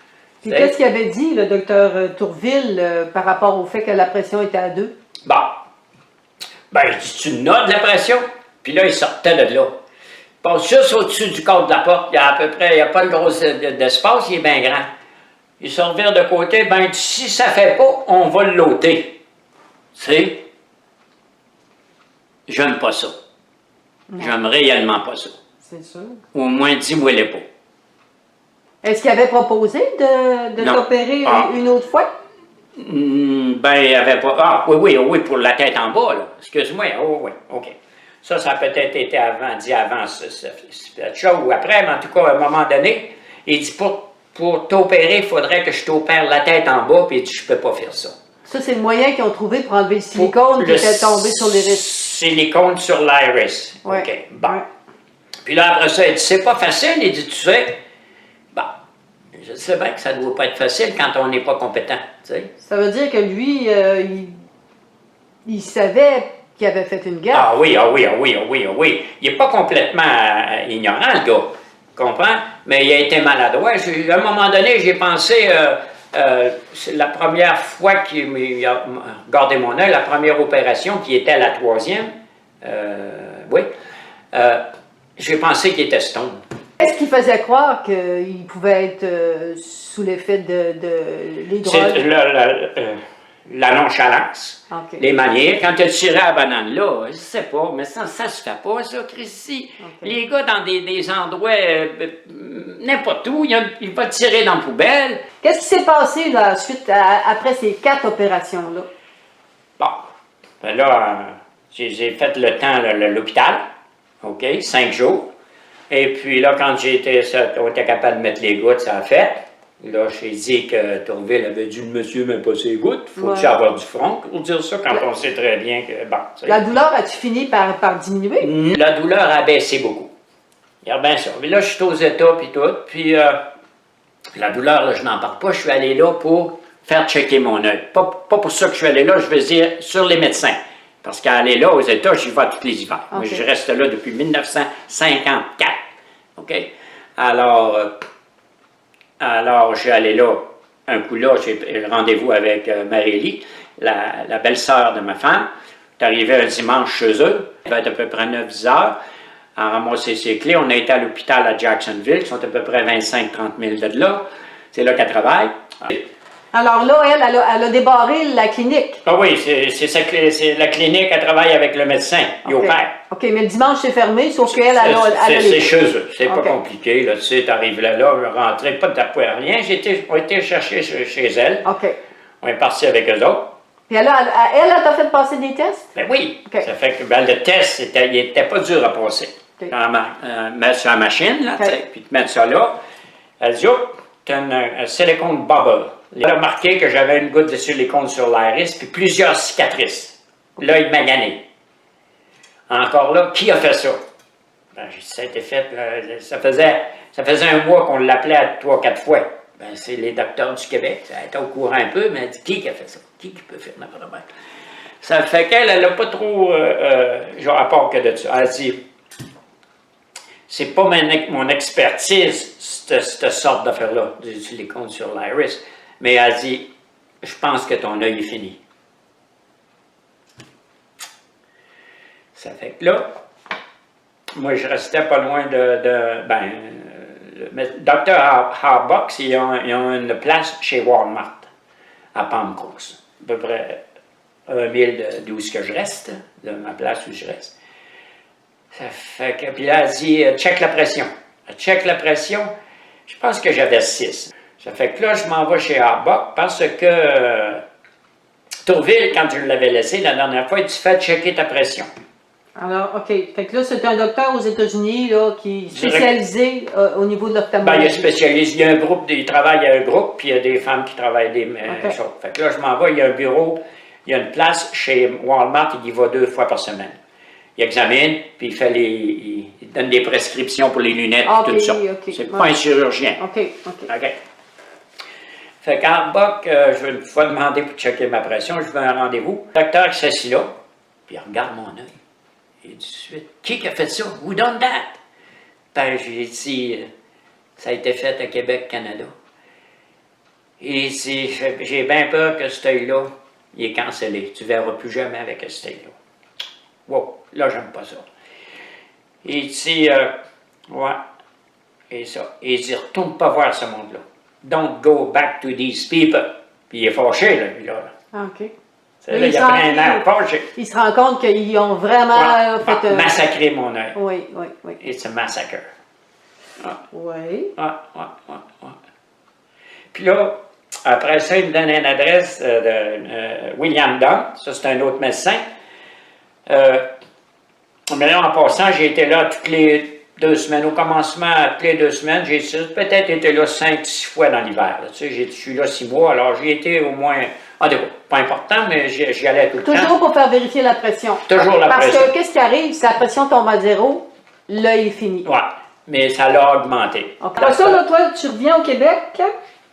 Puis qu'est-ce qu'il avait dit, le docteur Tourville, par rapport au fait que la pression était à 2? Ben, je dis, tu notes la pression? Puis là, il sortait de là. Il passe juste au-dessus du cadre de la porte, il y a à peu près, il n'y a pas de gros d'espace, il est bien grand. Il se revient de côté, ben si ça ne fait pas, on va l'ôter. Tu sais? J'aime pas ça. J'aime réellement pas ça. C'est sûr. Au moins, dis-moi les pas. Est-ce qu'il avait proposé de t'opérer une autre fois? Ben, il avait pas. Ah, oui, pour la tête en bas, là. Excuse-moi. Oh, oui, OK. Ça a peut-être été dit avant cette chose ou après, mais en tout cas, à un moment donné, il dit pour t'opérer, il faudrait que je t'opère la tête en bas, puis il dit, je peux pas faire ça. Ça, c'est le moyen qu'ils ont trouvé pour enlever le silicone qui était tombé sur l'iris. Silicone sur l'iris. Ouais. OK, bon. Ouais. Puis là, après ça, il dit, c'est pas facile. Il dit, tu sais, bon, je sais bien que ça ne doit pas être facile quand on n'est pas compétent, tu sais. Ça veut dire que lui, il savait qu'il avait fait une gaffe. Ah oui. Il n'est pas complètement ignorant, le gars. Comprends? Mais il a été maladroit. À un moment donné, j'ai pensé, la première fois qu'il a regardé mon œil, la première opération, qui était la 3e, j'ai pensé qu'il était stone. Est-ce qu'il faisait croire qu'il pouvait être sous l'effet des drogues? La nonchalance, les manières. Quand tu as tiré la banane là, je sais pas, mais ça se fait pas, ça, Christy. Les gars, dans des endroits, n'importe où, ils vont tirer dans la poubelle. Qu'est-ce qui s'est passé là, après ces 4 opérations-là? Bon, ben là, j'ai fait le temps à l'hôpital, 5 jours. Et puis là, quand on était capable de mettre les gouttes, ça a fait. Là, j'ai dit que Tourville avait dit, le monsieur met pas ses gouttes. Faut-tu avoir du front pour dire ça quand on sait très bien que, bon... La douleur, as-tu fini par diminuer? La douleur a baissé beaucoup. Regarde bien ça. Mais là, je suis aux États, puis tout. Puis, la douleur, là, je n'en parle pas. Je suis allé là pour faire checker mon œil. Pas pour ça que je suis allé là, je veux dire, sur les médecins. Parce qu'aller là, aux États, j'y vais tous les hivers. Moi, je reste là depuis 1954. OK? Alors, je suis allé là, un coup là, j'ai rendez-vous avec Marélie, la belle-sœur de ma femme. Je suis arrivé un dimanche chez eux, il va être à peu près 9-10 heures, à ramasser ses clés. On a été à l'hôpital à Jacksonville, qui sont à peu près 25-30 000 de là. C'est là qu'elle travaille. Alors là, elle a débarré la clinique. Ah oui, c'est la clinique, elle travaille avec le médecin, il opère. OK, mais le dimanche, c'est fermé, sauf qu'elle, c'est chez eux, c'est pas compliqué, là, tu sais, t'arrives là, rentrer, pas de tapouer, rien. On était chercher chez elle. OK. On est parti avec eux autres. Puis elle t'a fait passer des tests? Ben oui, ça fait que le test, il n'était pas dur à passer. Mettre sur la machine, là, puis te mettre ça là. Elle dit, oh, tu as un silicone bubble. Elle a marqué que j'avais une goutte de silicone sur l'iris, puis plusieurs cicatrices. Là, il m'a gagné. Encore là, qui a fait ça? Ben, j'ai dit, ça a été fait, ça faisait un mois qu'on l'appelait 3-4 fois. Ben, c'est les docteurs du Québec. Elle était au courant un peu, mais elle dit, qui a fait ça? Qui peut faire n'importe quoi? Ça fait qu'elle n'a pas trop, genre, à part que de ça. Elle dit, c'est pas mon expertise, cette sorte d'affaire-là, du silicone sur l'iris. Mais elle dit, je pense que ton œil est fini. Ça fait que là, moi, je restais pas loin le docteur Harbox, ils ont une place chez Walmart, à Palm Coast, à peu près 1 mille d'où ce que je reste, de ma place où je reste. Ça fait que, puis là, elle dit, check la pression. Elle check la pression, je pense que j'avais 6. Ça fait que là, je m'en vais chez Harbox parce que Tourville, quand je l'avais laissé la dernière fois, il dit, fais checker ta pression. Alors, OK. Fait que là, c'est un docteur aux États-Unis qui est spécialisé au niveau de l'ophtalmologie. Ben, il est spécialisé. Il y a un groupe, il travaille à un groupe, puis il y a des femmes qui travaillent des choses. Fait que là, je m'en vais, il y a un bureau, il y a une place chez Walmart, il y va 2 fois par semaine. Il examine, puis il donne des prescriptions pour les lunettes, tout ça. C'est pas un chirurgien. OK. Fait qu'en bas, je vais une fois demander pour checker ma pression, je veux un rendez-vous. Le docteur qui s'assit là, puis il regarde mon œil. Il dit tout de suite, qui a fait ça? Who done that? Ben, j'ai dit, ça a été fait à Québec, Canada. Et j'ai bien peur que cet œil-là, il est cancellé. Tu ne verras plus jamais avec cet œil-là. Wow, là, j'aime pas ça. Il dit, ouais, et ça. Et il dit, retourne pas voir ce monde-là. Don't go back to these people. Puis il est fâché, là, lui, là. Ah, OK. Là, il a pris un air fâché. Il se rend compte qu'ils ont vraiment fait... massacré mon œil. Oui. It's a massacre. Oui. Puis là, après ça, il me donne une adresse de William Dunn. Ça, c'est un autre médecin. Mais là, en passant, j'ai été là toutes les 2 semaines. Au commencement, toutes les 2 semaines, j'ai peut-être été là 5-6 fois dans l'hiver. Tu sais, je suis là 6 mois, alors j'ai été au moins... Ah, pas important, mais j'y allais tout le temps. Toujours pour faire vérifier la pression. Toujours la pression. Parce que qu'est-ce qui arrive? Si la pression tombe à 0, l'œil est fini. Oui, mais ça l'a augmenté. Okay. Après ça, là, toi, tu reviens au Québec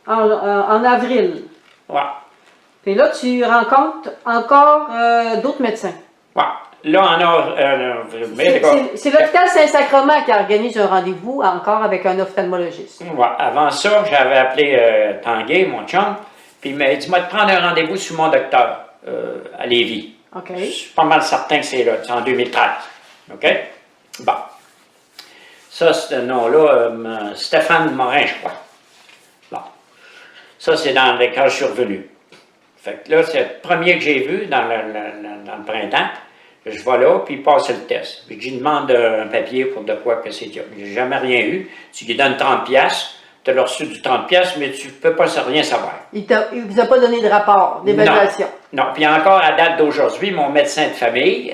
en avril. Oui. Puis là, tu rencontres encore d'autres médecins. Oui. Là, en avril. C'est l'hôpital Saint-Sacrement qui organise un rendez-vous encore avec un ophtalmologiste. Oui. Avant ça, j'avais appelé Tanguay, mon chum. Puis il m'a dit, moi, de prendre un rendez-vous sur mon docteur à Lévis. OK. Je suis pas mal certain que c'est là, c'est en 2013. OK? Bon. Ça, ce nom-là, Stéphane Morin, je crois. Bon. Ça, c'est quand je suis revenu. Fait que là, c'est le premier que j'ai vu dans le printemps. Je vais là, puis il passe le test. Puis je lui demande un papier pour de quoi que c'est. J'ai jamais rien eu. Tu lui donnes 30$. Tu as reçu du 30$, mais tu ne peux pas rien savoir. Il ne vous a pas donné de rapport d'évaluation? Non. Puis encore à date d'aujourd'hui, mon médecin de famille,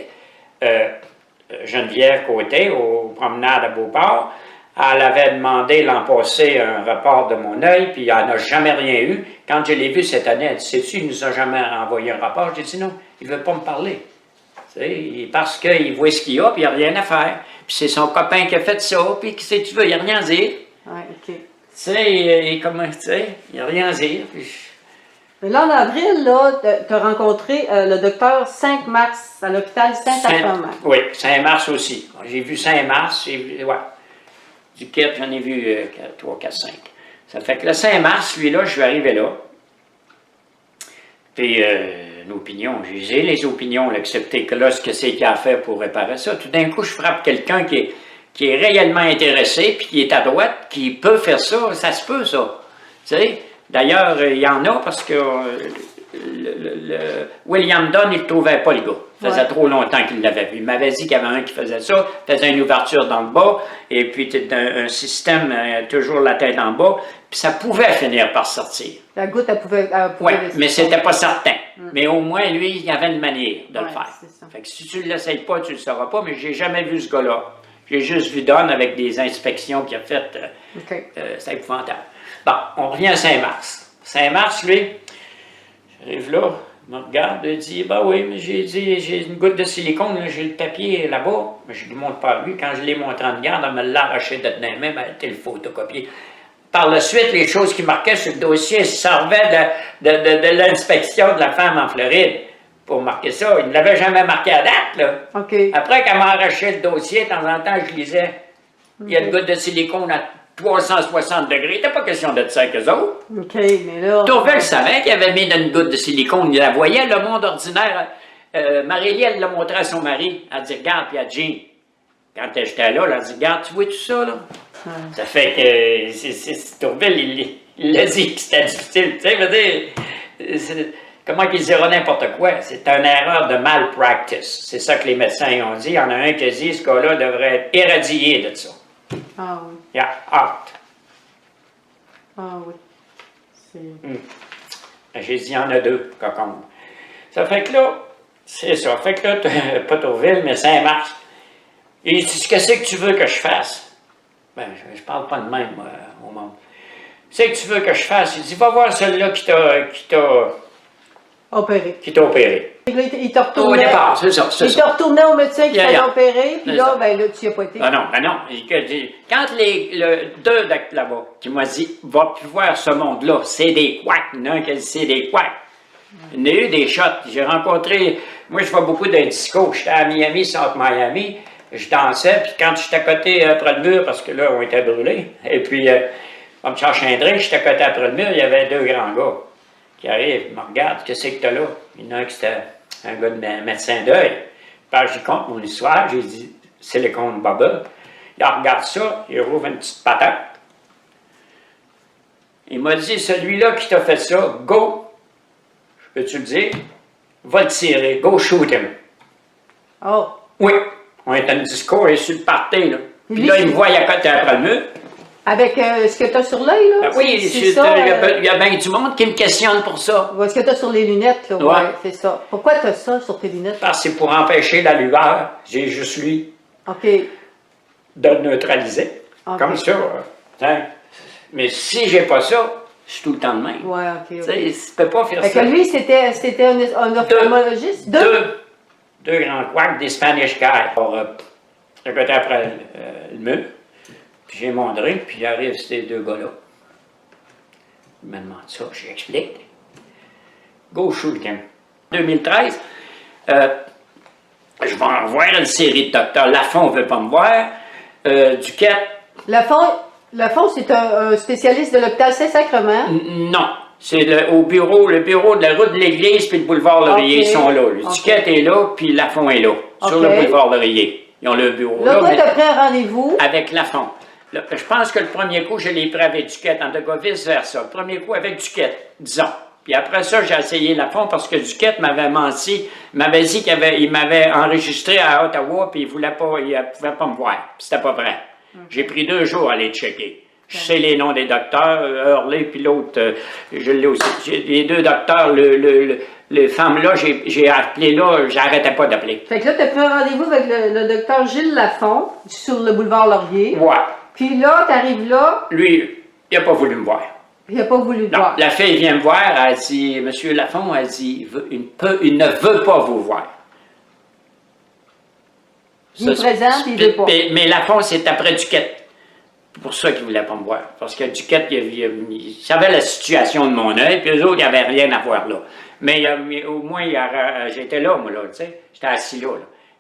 Geneviève Côté, aux promenades à Beauport, elle avait demandé l'an passé un rapport de mon œil, puis elle n'a jamais rien eu. Quand je l'ai vu cette année, elle dit, sais-tu, il ne nous a jamais envoyé un rapport. J'ai dit, non, il ne veut pas me parler. Parce qu'il voit ce qu'il y a, puis il n'y a rien à faire. Puis c'est son copain qui a fait ça, puis qu'est-ce que tu veux, il n'y a rien à dire. Oui, OK. Tu sais, il n'y a rien à dire. Mais là, en avril, tu as rencontré le docteur 5 mars à l'hôpital Saint-Sacrement. Oui, 5 mars aussi. J'ai vu 5 mars, du Québec, j'en ai vu 3, 4, 5. Ça fait que le 5 mars, lui-là, je suis arrivé là. Puis, une opinion, j'ai les opinions, excepté que là, ce que c'est qu'il a fait pour réparer ça. Tout d'un coup, je frappe quelqu'un qui est réellement intéressé, puis qui est à droite, qui peut faire ça, ça se peut, ça. Tu sais? D'ailleurs, il y en a parce que William Dunn, il ne trouvait pas le gars. Ça faisait trop longtemps qu'il l'avait vu. Il m'avait dit qu'il y avait un qui faisait ça, faisait une ouverture dans le bas, et puis un système, toujours la tête en bas, puis ça pouvait finir par sortir. La goutte, elle pouvait Oui, mais c'était pas certain. Mais au moins, lui, il y avait une manière de le faire. Ça. Fait que si tu ne l'essayes pas, tu ne le sauras pas, mais j'ai jamais vu ce gars-là. J'ai juste vu Don avec des inspections qu'il a faites. C'est épouvantable. Bon, on revient à Saint-Mars. Saint-Mars, lui, j'arrive là, il me regarde, il dit, bah oui, mais j'ai une goutte de silicone, j'ai le papier là-bas. Mais je ne lui montre pas à lui. Quand je l'ai montré en garde, elle me l'a arraché de tenir même, elle était le photocopier. Par la suite, les choses qui marquaient sur le dossier servaient de l'inspection de la femme en Floride. Pour marquer ça, il ne l'avait jamais marqué à date, là. Après qu'elle m'a arraché le dossier, de temps en temps, je lisais, il y a une goutte de silicone à 360 degrés. Il n'était pas question de ça avec eux autres. Mais là... Tourvel savait qu'il avait mis dans une goutte de silicone. Il la voyait, le monde ordinaire. Marélie, elle l'a montré à son mari. Elle dit, regarde, puis à Jean. Quand j'étais là, elle a dit, regarde, tu vois tout ça, là? Ça fait que Tourvel, il l'a dit que c'était difficile. Tu sais, je veux dire, comment qu'ils diront n'importe quoi? C'est une erreur de malpractice. C'est ça que les médecins ont dit. Il y en a un qui a dit, ce gars-là devrait être éradié de ça. Ah oui. Il y a hâte. Ah oui. J'ai dit, il y en a deux, cocon. Ça fait que là, c'est ça. Fait que là, pas Tourville, mais Saint-Mars. Il dit, qu'est-ce que tu veux que je fasse? Ben, je parle pas de même, au monde. Qu'est-ce que tu veux que je fasse? Il dit, va voir celui-là qui t'a opéré. Il t'a retourné. Au départ, c'est ça. Il t'a retourné au médecin qui t'a opéré, puis là, ben là, tu n'y as pas été. Ah non, ben non. Quand deux là-bas qui m'ont dit, va plus voir ce monde-là, c'est des couacs. Il y en a un qui a dit, c'est des couacs. Il y en a eu des shots. J'ai rencontré, moi je fais beaucoup de disco. J'étais à Miami, South Miami. Je dansais, puis quand j'étais à côté après le mur, parce que là, on était brûlés, et puis, comme Charles Chindré, j'étais à côté après le mur, il y avait deux grands gars qui arrivent, ils me regardent, qu'est-ce que t'as là? Il y en a un qui était un gars de médecin d'œil. Puis j'y compte mon histoire, j'ai dit, silicone bubble. Il regarde ça, il rouvre une petite patate. Il m'a dit, celui-là qui t'a fait ça, go, je peux-tu le dire? Va le tirer, go shoot him. Oh. Oui. On est en discours et sur le party, là. Puis là, il me voit à côté après le mur. Avec ce que tu as sur l'œil, là? Ben oui, il y a bien du monde qui me questionne pour ça. Ce que tu as sur les lunettes, là? Ouais. C'est ça. Pourquoi tu as ça sur tes lunettes? Parce que c'est pour empêcher la lueur. J'ai juste lui de le neutraliser. Comme ça. Hein. Mais si j'ai pas ça, je suis tout le temps de même. Ouais, Tu sais, tu peux pas faire ça. Fait que lui, c'était un ophtalmologiste? Deux grands couacs, des Spanish guys. Alors, à côté après le mur. Puis j'ai montré, puis il arrive ces deux gars-là. Il me demande ça, j'explique. Go shoot him. En 2013, je vais en voir une série de docteurs. Lafont ne veut pas me voir. Duquette. Lafont, c'est un spécialiste de l'hôpital Saint-Sacrement? Non. C'est le bureau de la rue de l'Église puis le boulevard Laurier, ils sont là. Le Duquette est là, puis Lafont est là, sur le boulevard Laurier. Ils ont le bureau là. Là, toi, tu as pris un rendez-vous? Avec Lafont. Là, je pense que le premier coup, je l'ai pris avec Duquette, en tout cas vice-versa. Le premier coup avec Duquette, disons. Puis après ça, j'ai essayé Lafont parce que Duquette m'avait menti. Il m'avait dit qu'il m'avait enregistré à Ottawa, puis il ne pouvait pas me voir. Puis c'était pas vrai. J'ai pris 2 jours à aller checker. Je sais les noms des docteurs, Hurley, puis l'autre, je l'ai aussi. Les 2 docteurs, les femmes-là, j'ai appelé là, j'arrêtais pas d'appeler. Fait que là, tu as pris un rendez-vous avec le docteur Gilles Lafont, sur le boulevard Laurier. Ouais. Puis là, tu arrives là. Lui, il n'a pas voulu me voir. Il n'a pas voulu te voir. La fille vient me voir, elle dit, Monsieur Lafont, elle dit, il ne veut pas vous voir. Il est présent, il ne veut pas. Mais Lafont, c'est après Duquette. C'est pour ça qu'il ne voulait pas me voir. Parce que Duquette, il savait la situation de mon œil, puis eux autres, il n'y avait rien à voir là. Mais au moins, j'étais là, moi, là, tu sais. J'étais assis là.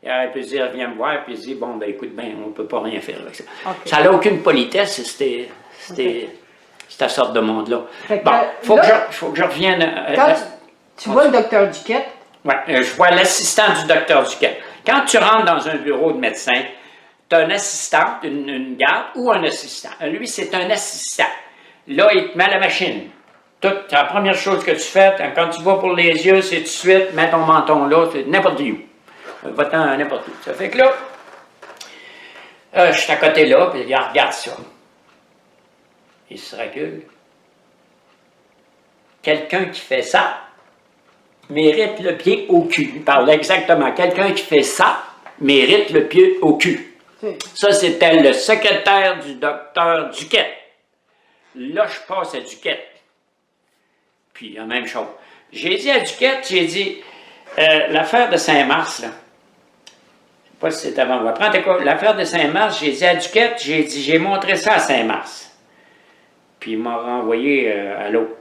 Il aurait pu dire, viens me voir, puis il dit, bon, ben écoute, ben, on ne peut pas rien faire avec ça. Ça n'a aucune politesse, c'était cette sorte de monde-là. Bon, il faut que je revienne. Quand tu vois le docteur Duquette? Oui, je vois l'assistant du docteur Duquette. Quand tu rentres dans un bureau de médecin, tu as un assistant, une garde ou un assistant. Lui, c'est un assistant. Là, il te met à la machine. C'est la première chose que tu fais, quand tu vas pour les yeux, c'est tout de suite, mets ton menton là, c'est n'importe où. Va-t'en n'importe où. Ça fait que là, je suis à côté là, puis il regarde ça. Il se recule. Quelqu'un qui fait ça mérite le pied au cul. Il parle exactement. Quelqu'un qui fait ça mérite le pied au cul. Ça, c'était le secrétaire du docteur Duquette. Là, je passe à Duquette. Puis, la même chose. J'ai dit à Duquette, j'ai dit, l'affaire de Saint-Mars, là, je ne sais pas si c'est avant ou après, en tout cas, l'affaire de Saint-Mars, j'ai dit à Duquette, j'ai montré ça à Saint-Mars. Puis, il m'a renvoyé à l'autre.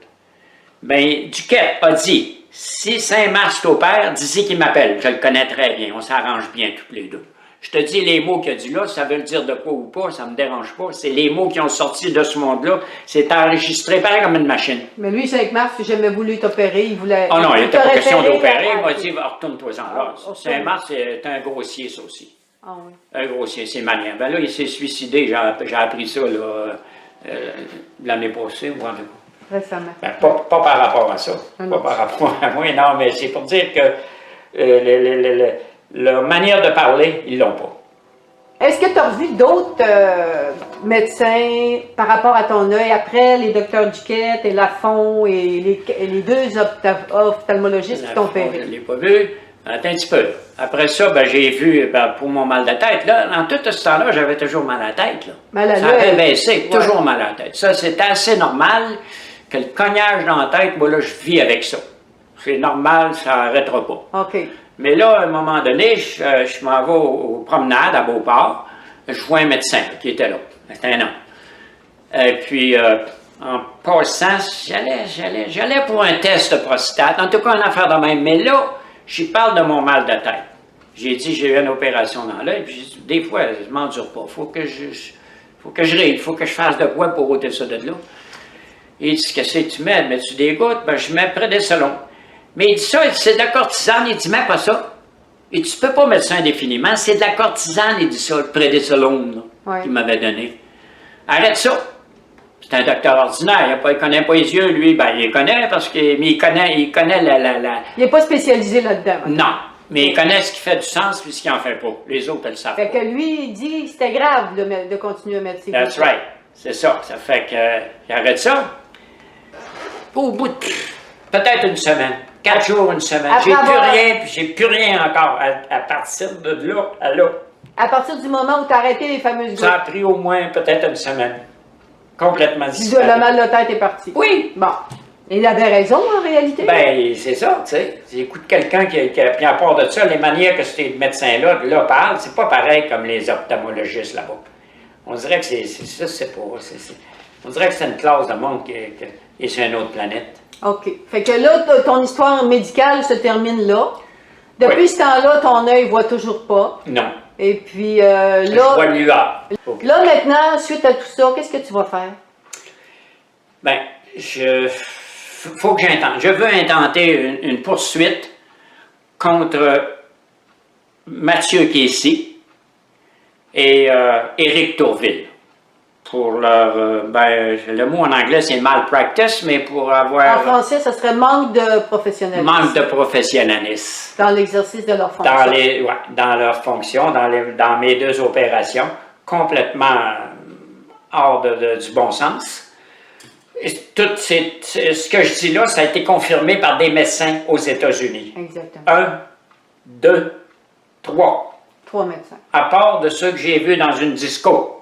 Bien, Duquette a dit, si Saint-Mars t'opère, dis-y qu'il m'appelle. Je le connais très bien, on s'arrange bien tous les deux. Je te dis les mots qu'il a dit là, ça veut le dire de quoi ou pas, ça ne me dérange pas. C'est les mots qui ont sorti de ce monde-là. C'est enregistré pareil comme une machine. Mais lui, Saint-Mars, il n'a jamais voulu t'opérer, il voulait... Oh non, il n'était pas question d'opérer. Il m'a dit, retourne-toi-en là. Saint-Mars, c'est un grossier, ça aussi. Ah oui. Un grossier, c'est manière. Ben là, il s'est suicidé, j'ai appris ça l'année passée, ou en tout cas. Récemment. Ben, pas par rapport à ça. Pas par rapport à moi, non, mais c'est pour dire que leur manière de parler, ils l'ont pas. Est-ce que tu as revu d'autres médecins par rapport à ton œil après les docteurs Duquette et Lafont et les deux ophtalmologistes qui t'ont opéré? Je ne l'ai pas vu. Attends un petit peu. Après ça, ben, j'ai vu, pour mon mal de tête, là, en tout ce temps-là, j'avais toujours mal à la tête. Là. Mal à ça avait baissé, toujours mal à la tête. Ça, c'est assez normal que le cognage dans la tête, moi, là, je vis avec ça. C'est normal, ça n'arrêtera pas. OK. Mais là, à un moment donné, je m'en vais aux promenades à Beauport. Je vois un médecin qui était là. C'était un homme. Et puis, en passant, j'allais pour un test de prostate. En tout cas, une affaire de même. Mais là, j'y parle de mon mal de tête. J'ai dit, j'ai eu une opération dans l'œil. Puis, j'ai dit, des fois, je ne m'endure pas. Faut que je règle. Faut que je fasse de quoi pour ôter ça de là. Il dit, qu'est-ce que tu mets? Mets-tu des gouttes? Ben, je mets près des salons. Mais il dit ça, c'est de la cortisane. Il dit, mets pas ça. Et tu peux pas mettre ça indéfiniment. C'est de la cortisane, il dit ça, le prédésolone qu'il m'avait donné. Arrête ça. C'est un docteur ordinaire. Il ne connaît pas les yeux, lui. Ben, il les connaît parce qu'il connaît la... Il n'est pas spécialisé là-dedans. Non. Mais il connaît ce qui fait du sens puis ce qui n'en fait pas. Les autres, elles le savent. Fait que lui, il dit que c'était grave de continuer à mettre ses That's right. C'est ça. Ça fait qu'il arrête ça. Au bout de peut-être une semaine. 4 jours, une semaine. J'ai plus rien, puis j'ai plus rien encore à partir de là à là. À partir du moment où tu as arrêté les fameuses gouttes. Ça a pris au moins peut-être une semaine. Complètement disparu. Le mal de tête est parti. Oui. Bon. Il avait raison en réalité. Ben, c'est ça, tu sais. J'écoute quelqu'un qui a. Puis à part de ça, les manières que ces médecins-là parlent, c'est pas pareil comme les ophtalmologistes là-bas. On dirait que c'est pas. On dirait que c'est une classe de monde qui est sur une autre planète. OK. Fait que là, ton histoire médicale se termine là. Depuis ce temps-là, ton œil ne voit toujours pas. Non. Et puis là... Je vois le lueur. Là, maintenant, suite à tout ça, qu'est-ce que tu vas faire? Bien, faut que j'intente. Je veux intenter une poursuite contre Mathieu Kessy et Éric Tourville. Pour leur, le mot en anglais c'est malpractice, mais pour avoir... En français, ça serait manque de professionnalisme. Manque de professionnalisme. Dans l'exercice de leur fonction. Dans leur fonction, dans mes 2 opérations, complètement hors du bon sens. Et ce que je dis là, ça a été confirmé par des médecins aux États-Unis. Exactement. 1, 2, 3. 3 médecins. À part de ceux que j'ai vus dans une disco.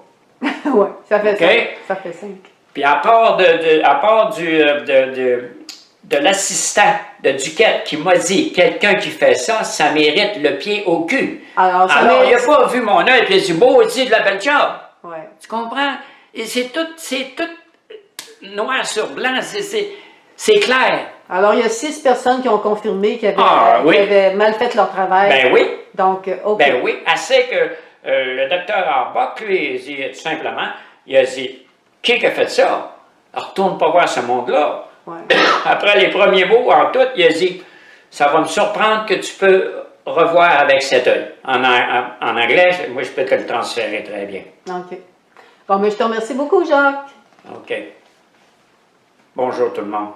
Oui, ça fait 5. Ça fait 5. Puis à part de l'assistant de Duquette qui m'a dit, quelqu'un qui fait ça, ça mérite le pied au cul. Alors il n'a pas vu mon œil, puis il a dit, maudit de la belle job. Ouais. Tu comprends? Et c'est tout noir sur blanc, c'est clair. Alors, il y a 6 personnes qui ont confirmé qu'ils avaient mal fait leur travail. Ben oui. Donc, OK. Ben oui, assez que le docteur Arbach, lui, il dit tout simplement, il a dit, qui a fait ça? Retourne pas voir ce monde-là. Ouais. Après les premiers mots, en tout, il a dit, ça va me surprendre que tu peux revoir avec cet œil. En anglais, moi, je peux te le transférer très bien. OK. Bon, mais je te remercie beaucoup, Jacques. OK. Bonjour tout le monde.